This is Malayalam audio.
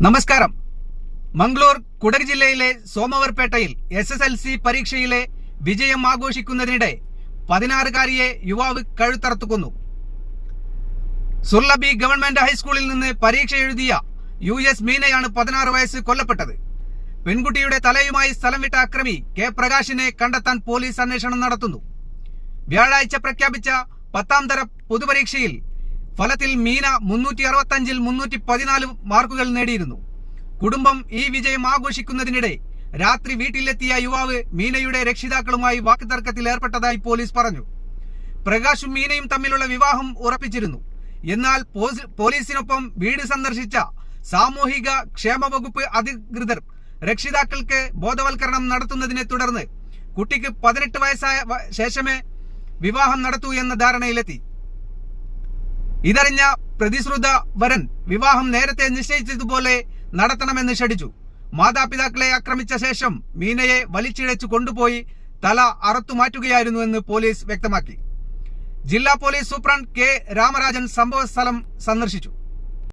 നമസ്കാരം. മംഗളൂർ കുടക് ജില്ലയിലെ സോമവർപേട്ടയിൽ SSLC പരീക്ഷയിലെ വിജയം ആഘോഷിക്കുന്നതിനിടെ 16-കാരിയെ യുവാവ് കഴുത്തറുത്തു. സുർലബി ഗവൺമെന്റ് ഹൈസ്കൂളിൽ നിന്ന് പരീക്ഷ എഴുതിയ US മീനയാണ് 16 വയസ്സ് കൊല്ലപ്പെട്ടത്. പെൺകുട്ടിയുടെ തലയുമായി സ്ഥലം വിട്ട അക്രമി K പ്രകാശിനെ കണ്ടെത്താൻ പോലീസ് അന്വേഷണം നടത്തുന്നു. വ്യാഴാഴ്ച പ്രഖ്യാപിച്ച 10ാം തര പൊതുപരീക്ഷയിൽ ഫലത്തിൽ മീന 365-ൽ 314 മാർക്കുകൾ നേടിയിരുന്നു. കുടുംബം ഈ വിജയം ആഘോഷിക്കുന്നതിനിടെ രാത്രി വീട്ടിലെത്തിയ യുവാവ് മീനയുടെ രക്ഷിതാക്കളുമായി വാക്കുതർക്കത്തിൽ ഏർപ്പെട്ടതായി പോലീസ് പറഞ്ഞു. പ്രകാശും മീനയും തമ്മിലുള്ള വിവാഹം ഉറപ്പിച്ചിരുന്നു. എന്നാൽ പോലീസിനൊപ്പം വീട് സന്ദർശിച്ച സാമൂഹിക ക്ഷേമ വകുപ്പ് അധികൃതർ രക്ഷിതാക്കൾക്ക് ബോധവൽക്കരണം നടത്തുന്നതിനെ തുടർന്ന് കുട്ടിക്ക് 18 വയസ്സായ ശേഷമേ വിവാഹം നടത്തൂ എന്ന ധാരണയിലെത്തി. ഇതറിഞ്ഞ പ്രതിശ്രുത വരൻ വിവാഹം നേരത്തെ നിശ്ചയിച്ചതുപോലെ നടത്തണമെന്ന് ക്ഷണിച്ചു. മാതാപിതാക്കളെ ആക്രമിച്ച ശേഷം മീനയെ വലിച്ചിഴച്ചു കൊണ്ടുപോയി തല അറുത്തുമാറ്റുകയായിരുന്നുവെന്ന് പോലീസ് വ്യക്തമാക്കി. ജില്ലാ പോലീസ് സൂപ്രണ്ട് K രാമരാജൻ സംഭവസ്ഥലം സന്ദർശിച്ചു.